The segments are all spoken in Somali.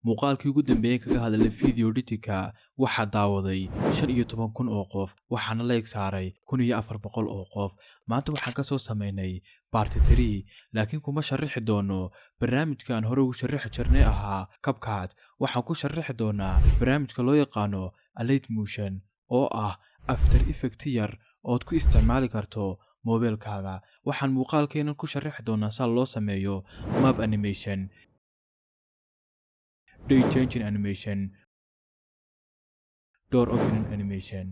muuqaalkii ugu dambeeyay kaga hadlay video editing-ka waxaa daawaday 15,000 oo qof waxaana la saaray 1,400 oo qof. maanta waxaan ka soo sameynay part 3 laakiin kuma sharaxi doono barnaamijkan hore ugu sharaxi jirnay ahaa CapCut. waxaan ku sharaxi doonaa barnaamijka loo yaqaano Alightmotion oo ah After Effects yar ood ku isticmaali karto mobilkaaga. waxaan muuqaalkeenan ku sharaxi doonaa sida loo sameeyo map animation, day changing animation, door opening animation.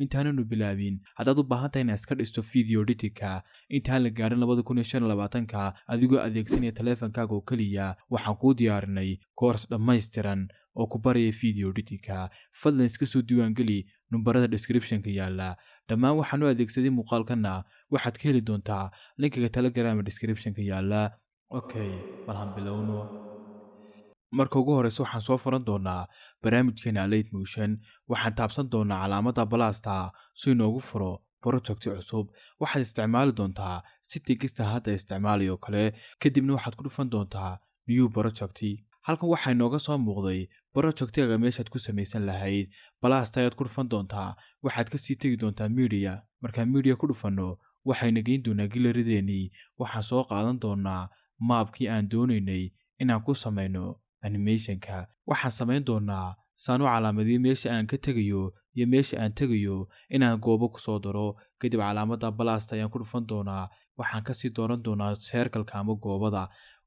intaananu bilaabin haddaad u baahan tahay inaad iska dhisto video editing-ka intaan la gaarin 2025 adigoo adeegsanaya taleefankaaga oo keliya, waxaan kuu diyaarinay course dhammaystiran oo ku baraya video editing-ka. fadlan iska soo diiwaangeli numbarada description-ka yaala. dhammaan waxaan u adeegsaday muuqaalkana waxaad ka heli doontaa linkiga Telegram description-ka yaala. bal han bilowno. marka ugu horeysa waxaan soo furan doonaa barnaamijkeena Alightmotion. waxaan taabsan doonaa calaamadda balasta si inoogu furo project cusub. waxaad isticmaali doontaa setting kasta hadda isticmaalayo kale, kadibna waxaad ku dhufan doontaa new project. halkan waxaa inooga soo muuqday projectiga meeshaad ku samaysan lahayd. balasta ayaad ku dhufan doontaa. waxaad ka sii tegi doontaa media. markaan media ku dhufano waxayna geyn doonaa gallery-deennii. waxaan soo qaadan doonaa maapkii aan doonaynay inaan ku samayno animation-ka. waxaan samayn doonaa saan u calaamadiyo meesha aan ka tegayo iyo meesha aan tegayo inaan goobo ku soo daro. kadib calaamadda balasta ayaan ku dhufan doonaa. waxaan kasii dooran doonaa circle-ka ama goobada.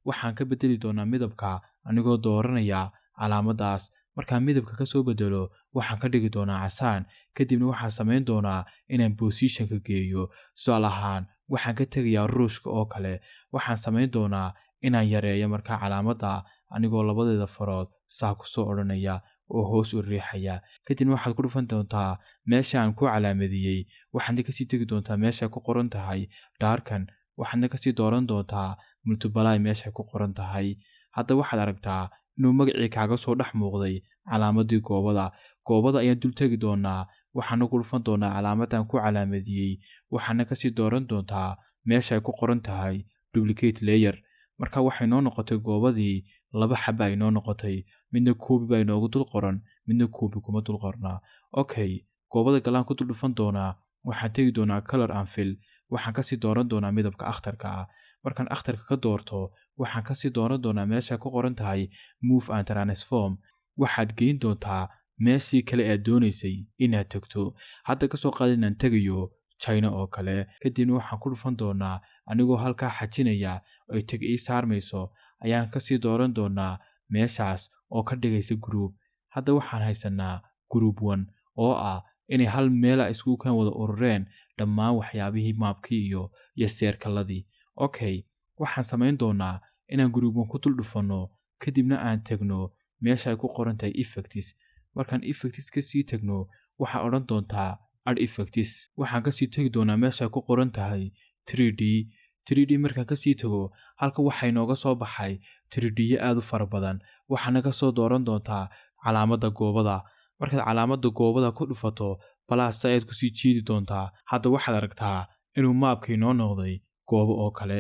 waxaan ka bedeli doonaa midabka anigoo dooranaya calaamaddaas. markaan midabka ka soo bedelo waxaan ka dhigi doonaa casaan. kadibna waxaan samayn doonaa inaan position-ka geeyo. tusaale ahaan waxaan ka tegayaa ruushka oo kale. waxaan samayn doonaa inaan yareeyo markaa calaamadda anigoo labadeeda farood saa ku soo odhanaya oo hoos u riixaya. kadibna waxaad ku dhufan doontaa meesha aan ku calaamadiyey. waxaadna kasii tegi doontaa meesha ku qoran tahay darken. waxaadna kasii dooran doontaa multiply meesha ku qoran tahay. hadda waxaad aragtaa inuu magacii kaaga soo dhex muuqday calaamadii goobada. goobada ayaan dul tegi doonaa. waxaana ku dhufan doonaa calaamadaan ku calaamadiyey. waxaana kasii dooran doontaa meesha ay ku qoran tahay duplicate layer. marka waxay noo noqotay goobadii 2 xaba ay noo noqotay. midna koobi baa inoogu dul qoran, midna koobi kuma dul qornaa. goobada galaan ku dul dhufan doonaa. waxaan tegi doonaa color and fill. waxaan kasii dooran doonaa midabka akhtarka ah. markaan akhtarka ka doorto waxaan kasii dooran doonaa meesha ku qoran tahay move and transform. waxaad geyn doontaa meeshii kale aad doonaysay inaad tagto. hadda kasoo qaad inaan tegayo China oo kale. kadibna waxaan ku dhufan doonaa anigoo halkaa xajinaya ay tag ii saarmayso ayaan kasii dooran doonaa meeshaas oo ka dhigaysa group. hadda waxaan haysanaa group 1 oo ah inay hal meela isku kan wada urureen dhammaan waxyaabihii maapkii iyo seerkaladii. waxaan samayn doonaa inaan group 1 ku dul dhufano kadibna aan tagno meesha ay ku qoran tahay effects. markaan effects ka sii tagno waxaa odhan doontaa add effects. waxaan kasii tegi doonaa meesha ay ku qoran tahay 3D markaan kasii tago halka waxay nooga soo baxay 3D aad u fara badan. waxaana ka soo dooran doontaa calaamadda goobada. markaad calaamadda goobada ku dhufato balasta ayaad kusii jiidi doontaa. hadda waxaad aragtaa inuu maapkii noo noqday goobo oo kale.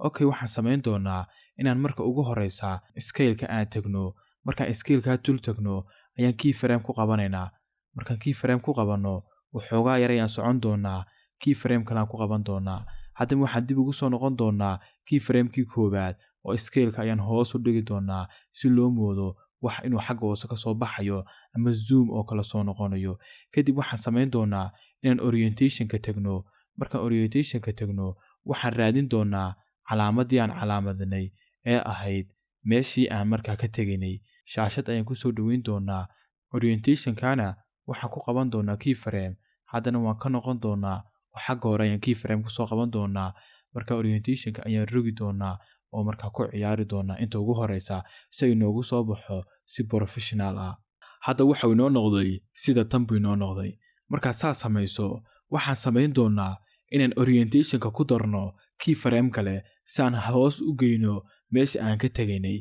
waxaan samayn doonaa inaan marka ugu horeysa scale-ka aan tagno. markaan scale-ka dul tagno ayaan keyframe ku qabanaynaa. markaan keyframe ku qabanno waxoogaa yar ayaan socon doonaa. keyframe kalaan ku qaban doonaa. haddana waxaan dib ugu soo noqon doonaa keyframe-kii koowaad oo scale-ka ayaan hoos u dhigi doonaa si loo moodo wax inuu xagga hoose ka soo baxayo ama zoom oo kala soo noqonayo. kadib waxaan samayn doonaa inaan orientation-ka tagno. markaan orientation-ka tagno waxaan raadin doonaa calaamadii aan calaamadinay ee ahayd meeshii aan markaa ka tegaynay. shaashad ayaan ku soo dhaweyn doonaa. orientation-kana waxaan ku qaban doonaa keyframe. haddana waan ka noqon doonaa oo xagga hore ayaan keyframe kusoo qaban doonaa. marka orientation-ka ayaan rogi doonaa oo markaa ku ciyaari doonaa inta ugu horeysa si ay inoogu soo baxo si professional ah. hadda waxau inoo noqday sida tan buu inoo noqday. markaad saa samayso waxaan samayn doonaa inaan orientation-ka ku darno keyframe kale si aan hoos u geyno meesha aan ka tegaynay.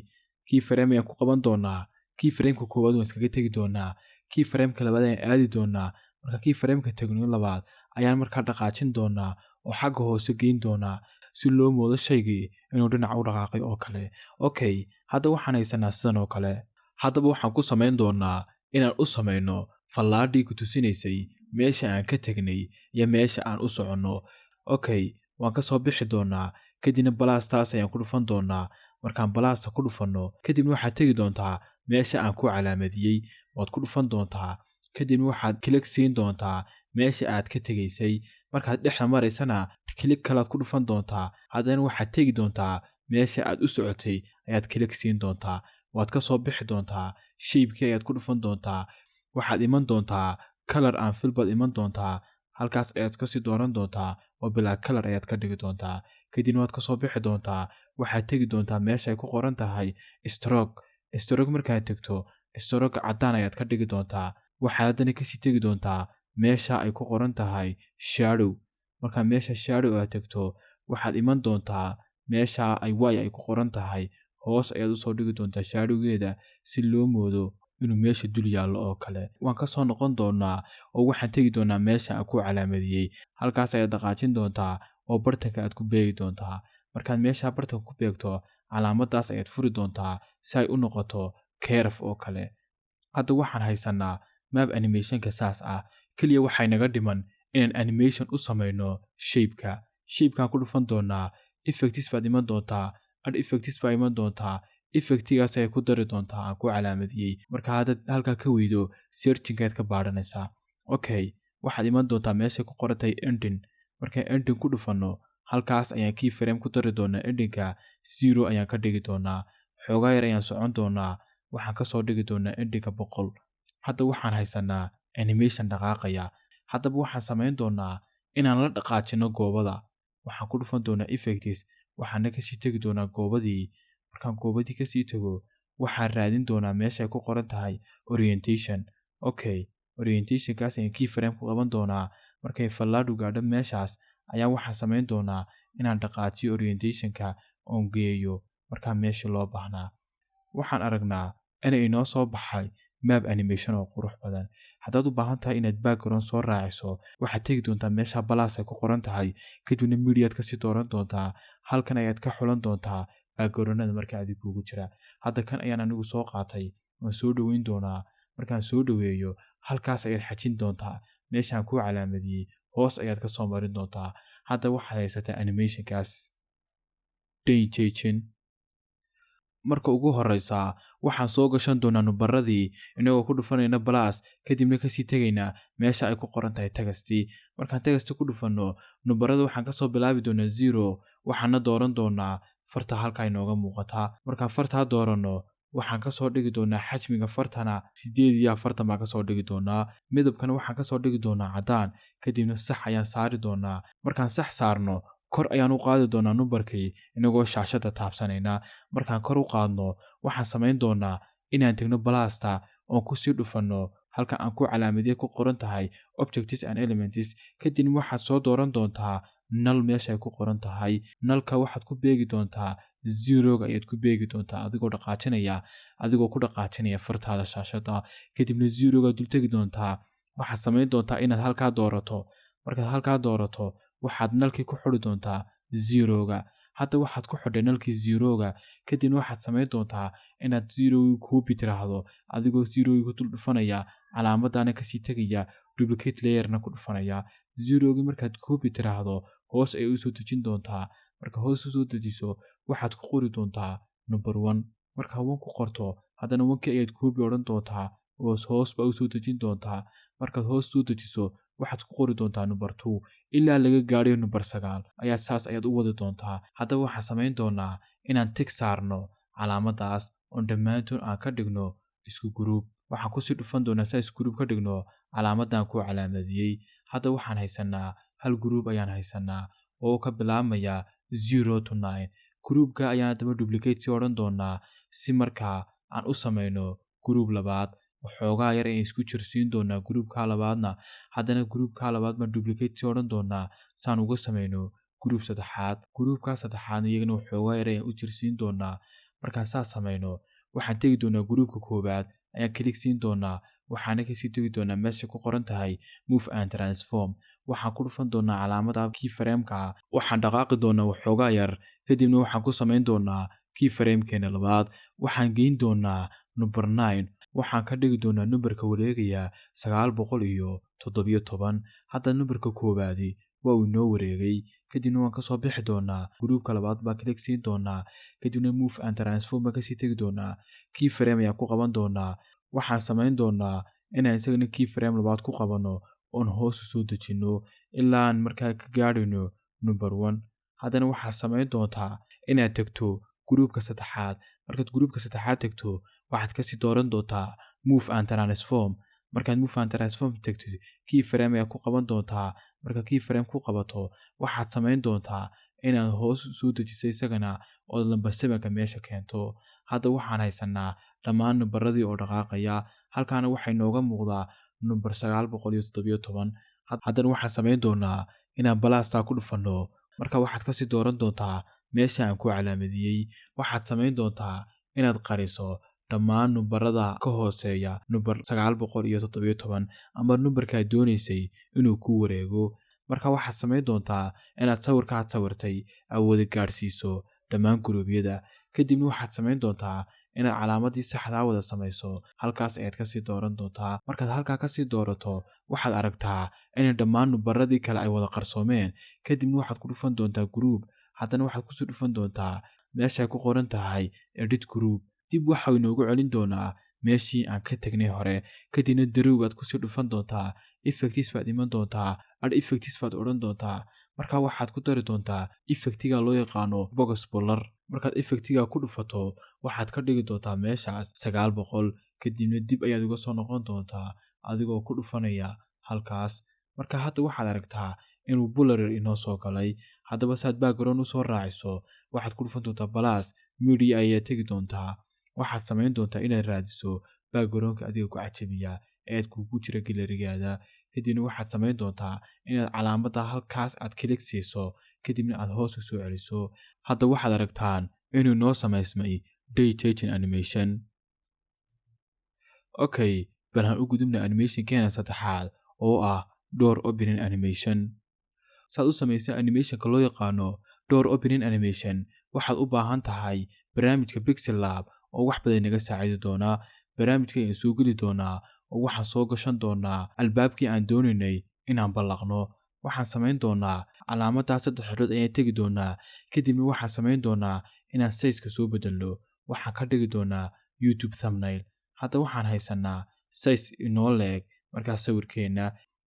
keyframe ayaan ku qaban doonaa. keyframe-ka koowaad waan iskaga tegi doonaa. keyframe-ka labaad ayaan aadi doonaa. marka keyframe-ka tagno labaad ayaan markaa dhaqaajin doonaa oo xagga hoose geyn doonaa si loo moodo shaygii inuu dhinac u dhaqaaqay oo kale. Okay, hadda waxaan haysanaa sidan oo kale. Haddaba waxaan ku samayn doonaa inaan u samayno fallaadhii ku tusinaysay meesha aan ka tagnay iyo meesha aan u soconno. Okay, waan ka soo bixi doonaa, kadibna balaastaas ayaan ku dhufan doonaa. Markaan balaasta ku dhufanno, kadibna waxaad tegi doontaa meesha aan ku calaamadiyey, waad ku dhufan doontaa. Kadibna waxaad kilig siin doontaa meesha aad ka tegaysay. Markaad dhexda maraysana, kilig kalaad ku dhufan doontaa. Haddana waxaad tegi doontaa meesha aad u socotay ayaad kilig siin doontaa. Waad ka soo bixi doontaa, shaybkii ayaad ku dhufan doontaa. Waxaad iman doontaa color and fill baad iman doontaa. Halkaas ayaad ka sii dooran doontaa oo bilaa color ayaad ka dhigi doontaa. Kadibna waad ka soo bixi doontaa. Waxaad tegi doontaa meesha ay ku qoran tahay stroke. Stroke markaad tagto, stroke caddaan ayaad ka dhigi doontaa. Waxaad haddana kasii tegi doontaa meesha ay ku qoran tahay shadow. Markaa meesha shadow aad tagto, waxaad iman doontaa meesha ay y ay ku qoran tahay. Hoos ayaad usoo dhigi doontaa shadowgeeda si loo moodo inuu meesha dul yaallo oo kale. Waan ka soo noqon doonaa oo waxaan tegi doonaa meesha aan ku calaamadiyey. Halkaas ayaad dhaqaajin doontaa oo bartanka aad ku beegi doontaa. Markaad meesha bartanka ku beegto, calaamadaas ayaad furi doontaa si ay u noqoto curve oo kale. Hadda waxaan haysanaa map animationka saas ah. Kaliya waxay naga dhiman inaan animation u samayno shape-ka. Shape-kaan ku dhufan doonaa. Effects baad iman doontaa. Add effects baa iman doontaa. Effectigaas ayay ku dari doontaa aan ku calaamadiyey. Marka haddaad halkaa ka weydo, searching-kaad ka baadhanaysaa. Okay, waxaad iman doontaa meeshay ku qoran tahay ending. Markaan ending ku dhufanno, halkaas ayaan keyframe ku dari doonaa. Ending-ka 0 ayaan ka dhigi doonaa. Xoogaa yar ayaan socon doonaa. Waxaan ka soo dhigi doonaa ending-ka 100. Hadda waxaan haysanaa animation dhaqaaqaya. Haddaba waxaan samayn doonaa inaan la dhaqaajino goobada. Waxaan ku dhufan doonaa effects. Waxaana kasii tegi doonaa goobadii. Markaan goobadii kasii tago, waxaan raadin doonaa meesha ay ku qoran tahay orientation. Okay, orientationkaas ayaan keyframe ku qaban doonaa. Markay fallaadhu gaadho meeshaas, ayaa waxaan samayn doonaa inaan dhaqaajiyo orientationka oon geeyo markaa meesha loo baahnaa. Waxaan aragnaa inay inoo soo baxay map animation oo qurux badan. Haddaad u baahan tahay inaad background soo raaciso, waxaad tegi doontaa meesha balaas ay ku qoran tahay. Kadibna mediaad kasii dooran doontaa. Halkan ayaad ka xulan doontaa backgroundada markaa adig kuugu jira. Hadda kan ayaan anigu soo qaatay. Waan soo dhaweyn doonaa. Markaan soo dhaweeyo, halkaas ayaad xajin doontaa. Meeshaan ku calaamadiyey, hoos ayaad ka soo marin doontaa. Hadda waxaad haysataa animationkaas. Changing. Marka ugu horeysa, waxaan soo gashan doonaa nubaradii inagoo ku dhufanayna balaas, kadibna kasii tegaynaa meesha ay ku qoran tahay tagastii. Markaan tagasti ku dhufanno, nubarada waxaan kasoo bilaabi doonaa 0. Waxaana dooran doonaa farta halka inooga muuqataa. Markaan fartaa dooranno, waxaan kasoo dhigi doonaa xajmiga fartana 8 baan kasoo dhigi doonaa. Midabkana waxaan kasoo dhigi doonaa caddaan. Kadibna sax ayaan saari doonaa. Markaan sax saarno, kor ayaan u qaadi doonaa numbarkii inagoo shaashada taabsanayna. Markaan kor u qaadno, waxaan samayn doonaa inaan tegno balaasta oon ku sii dhufanno halka aan ku calaamadiyey ku qoran tahay objects and elements. Kadibna waxaad soo dooran doontaa null meesha ay ku qoran tahay. Nullka waxaad ku beegi doontaa 0 ayaad ku beegi doontaa adigoo ku dhaqaajinaya fartaada shaashada. Kadibna 0 dul tegi doontaa. Waxaad samayn doontaa inaad halkaa doorato. Markaad halkaa doorato, waxaad nalkii ku xidhi doontaa 0. Hadda waxaad ku xidhay nalkii 0. Kadibna waxaad samayn doontaa inaad 0 copy tiraahdo adigoo 0 ku dul dhufanaya, calaamadana kasii tegaya, duplicate layerna ku dhufanaya. 0 markaad copy tiraahdo, hoos ay u soo dejin doontaa. Marka hoos u soo dejiso, waxaad ku qori doontaa number 1. Marka 1 ku qorto, haddana 1 ayaad copy odhan doontaa oo hoos baa u soo dejin doontaa. Markaad hoos soo dejiso, waxaad ku qori doontaa number 2 ilaa laga gaadhayo number 9. ayaad u wadi doontaa. Haddaba waxaan samayn doonaa inaan tig saarno calaamadaas oon dhammaantood aan ka dhigno isku group. Waxaan kusii dhufan doonaa si isku group ka dhigno calaamadan ku calaamadiyey. Hadda waxaan haysanaa hal group ayaan haysanaa oo ka bilaabmaya 0 to 9. Groupka ayaan daba duplicate si odhan doonaa si markaa aan u samayno group labaad. waxoogaa yar ayaan isku jirsiin doonaa groupka labaadna. Haddana groupka labaad baan duplicate si odhan doonaa saan uga samayno group saddexaad. Groupka saddexaadna iyagana waxoogaa yar ayaan u jirsiin doonaa. Markaan saas samayno, waxaan tegi doonaa groupka koowaad ayaan click siin doonaa. waxaana kasii tegi doonaa meesha ku qoran tahay move and transform. waxaan ku dhufan doonaa calaamada keyframe-ka waxaan dhaqaaqi doonaa waxoogaa yar kadibna waxaan ku samayn doonaa keyframe-keena labaad waxaan geyn doonaa number 9 waxaan ka dhigi doonaa numberka wareegaya 917 hadda numberka koowaadi waa uu inoo wareegay kadibna waan kasoo bixi doonaa gruupka labaad baan kalik siin doonaa kadibna move and transform baan kasii tegi doonaa keyframe ayaan ku qaban doonaa waxaan samayn doonaa inaan isagana keyframe labaad ku qabano oon hoos u soo dejino ilaa aan markaa ka gaadhayno number 1 haddana waxaad samayn doontaa inaad tagto gruupka saddexaad markaad gruupka saddexaad tagto waxaad kasii dooran doontaa move and transform markaad move and transform tagtid keyframe ayaa ku qaban doontaa marka keyframe ku qabato waxaad samayn doontaa inaad hoos u soo dejiso isagana oo number 7ka meesha keento hadda waxaan haysanaa dhammaan numberadii oo dhaqaaqaya halkaana waxay nooga muuqdaa number 917 haddana waxaan samayn doonaa inaan balaastaa ku dhufano marka waxaad kasii dooran doontaa meesha aan ku calaamadiyey waxaad samayn doontaa inaad qariso dhammaan numberada ka hooseeya number 917 ama numberkaad doonaysay inuu ku wareego marka waxaad samayn doontaa inaad sawirkaad sawirtay awoodi gaadhsiiso dhammaan guruubyada kadibna waxaad samayn doontaa inaad calaamadii saxdaa wada samayso halkaas ayaad kasii dooran doontaa markaad halkaa kasii doorato waxaad aragtaa inay dhammaan numberadii kale ay wada qarsoomeen kadibna waxaad ku dhufan doontaa group haddana waxaad kusii dhufan doontaa meeshaay ku qoran tahay edit group dib waxau inoogu celin doonaa meeshii aan ka tegnay hore kadibna darow baad kusii dhufan doontaa effects baad iman doontaa ad effects baad odhan doontaa marka waxaad ku dari doontaa effectiga loo yaqaano box buller markaad effectiga ku dhufato waxaad ka dhigi doontaa meeshaas 900 kadibna dib ayaad uga soo noqon doontaa adigoo ku dhufanaya halkaas marka hadda waxaad aragtaa inuu buller inoo soo galay haddaba saad background u soo raaciso waxaad ku dhufan doontaa plus media ayaa tegi doontaa waxaad samayn doontaa inaad raadiso backgroundka adiga ku cajabiya ee aad kugu jira galerigaada kadibna waxaad samayn doontaa inaad calaamada halkaas aad kalik siiso kadibna aad hoos u soo celiso hadda waxaad aragtaan inuu noo samaysmay day changing animation okay bal u gudubna animationkeena saddexaad oo ah door opening animation saad u samaysay animationka loo yaqaano door opening animation waxaad u baahan tahay barnaamijka Pixel Lab oo wax badan naga saacidi doona barnaamijka ayaan soo geli doonaa oo waxaan soo gashan doonaa albaabkii aan doonaynay inaan ballaqno waxaan samayn doonaa calaamada 3 xidhood ayaan tegi doonaa kadibna waxaan samayn doonaa inaan size-ka soo bedelno waxaan ka dhigi doonaa YouTube thumbnail hadda waxaan haysanaa size inoo leeg markaa sawirkeena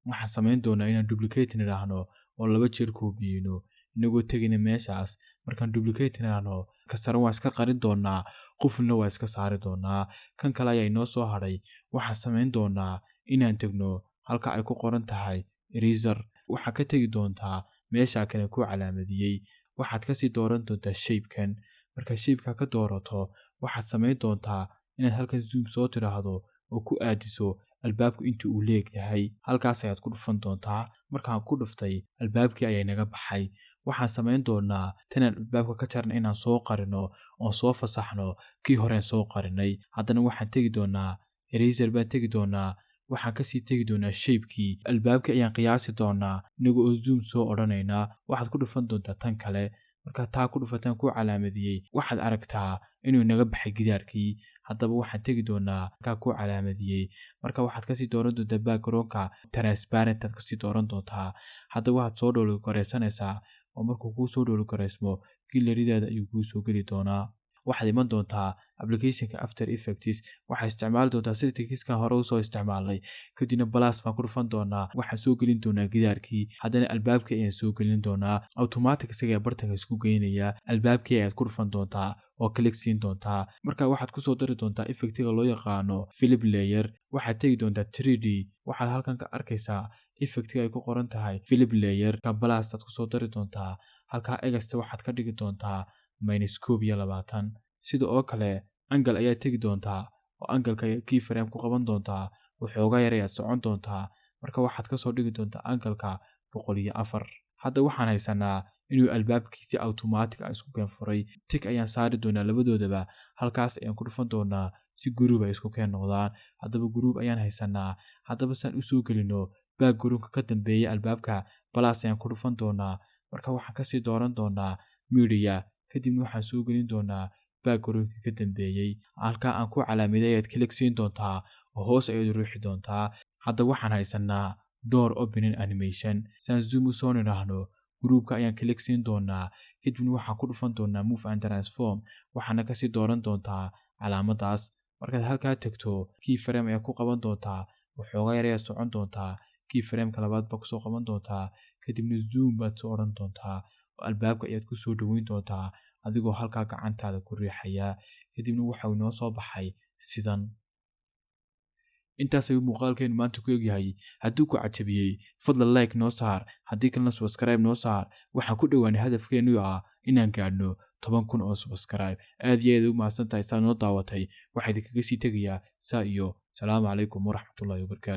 waxaan samayn doonaa inaan duplicate niraahno oo 2 jeer koobiyeyno inagoo tegina meeshaas markaan duplicate niraahno kasara waa iska qarin doonaa qufulna waa iska saari doonaa kan kale ayaa inoo soo hadhay waxaan samayn doonaa inaan tegno halka ay ku qoran tahay eraser waxaa ka tegi doontaa meesha kale ku calaamadiyey waxaad kasii dooran doontaa shape-kan marka shape-ka ka doorato waxaad samayn doontaa inaad halkan zoom soo tiraahdo oo ku aadiso albaabku intii uu leeyahay halkaas ayaad ku dhufan doontaa markaan ku dhuftay albaabkii ayaa naga baxay waxaan samayn doonaa tanaan albaabka ka jarna inaan soo qarino oo soo fasaxno kii horeen soo qarinay haddana waxaan tegi doonaa eraser baan tegi doonaa waxaan kasii tegi doonaa shape-kii albaabkii ayaan qiyaasi doonaa inaga oo zoom soo odhanaynaa waxaad ku dhufan doontaa tan kale markaa taa ku dhufataan ku calaamadiyey waxaad aragtaa inuu naga baxay gidaarkii haddaba waxaan tegi doonaa kaa ku calaamadiyey marka waxaad kasii dooran doontaa backgroundka transparent aad kasii dooran doontaa haddaba waxaad soo dhowli garaysanaysaa oo markuu kuu soo dhowli garaysmo gileridaada ayuu kuu soo geli doonaa waxaad iman doontaa applicationka After Effects waxaad isticmaali doontaa sida tikiskan hore usoo isticmaalay kadibna plus baan ku dhufan doonaa waxaan soo gelin doonaa gidaarkii haddana albaabkii ayaan soo gelin doonaa automatic isaga bartanka isku geynaya albaabkii ayaad ku dhufan doontaa oo click siin doontaa marka waxaad kusoo dari doontaa effectiga loo yaqaano Flip Layer waxaad tegi doontaa 3D waxaad halkan ka arkaysaa effectiga ay ku qoran tahay Flip Layer ka plus aad kusoo dari doontaa halkaa egasta waxaad ka dhigi doontaa -20 sida oo kale angle ayaa tegi doontaa oo angle-ka keyframe ku qaban doontaa waxoogaa yar ayaad socon doontaa marka waxaad kasoo dhigi doontaa angle-ka 104 hadda waxaan haysanaa inuu albaabkiisi automatic ah isku keen furay tik ayaan saari doonaa labadoodaba halkaas ayaan ku dhufan doonaa si group ay isku keen noqdaan haddaba group ayaan haysanaa haddaba saan u soo gelino backgroundka ka dambeeya albaabka plus ayaan ku dhufan doonaa marka waxaan kasii dooran doonaa media kadibna waxaan soo gelin doonaa backgroundka ka dambeeyay halka aan ku calaamaday ayaad click siin doontaa oo hoos ayaad ruuxi doontaa hadda waxaan haysanaa door opening animation saan zoom soo niraahno groupka ayaan click siin doonaa kadibna waxaan ku dhufan doonaa move and transform waxaana kasii dooran doontaa calaamadaas markaad halkaa tagto keyframe ayaa ku qaban doontaa waxoogaa yar ayaad socon doontaa keyframeka labaad baa kusoo qaban doontaa kadibna zoom baad soo odhan doontaa oo albaabka ayaad ku soo dhaweyn doontaa adigoo halkaa gacantaada ku riixaya kadibna waxa uu inoo soo baxay sidan intaas ayuu muuqaalkeenu maanta ku egyahay hadduu ku cajabiyey fadlan like noo saar haddii kalena subscribe noo saar waxaan ku dhowaanay hadafkeenu ah inaan gaadhno 10,000 oo subscribe aad iyo aad u mahadsantahay saa noo daawatay waxaa idinkaga sii tegayaa saa iyo salaamu calaykum waraxmatullaahi wabarakaatu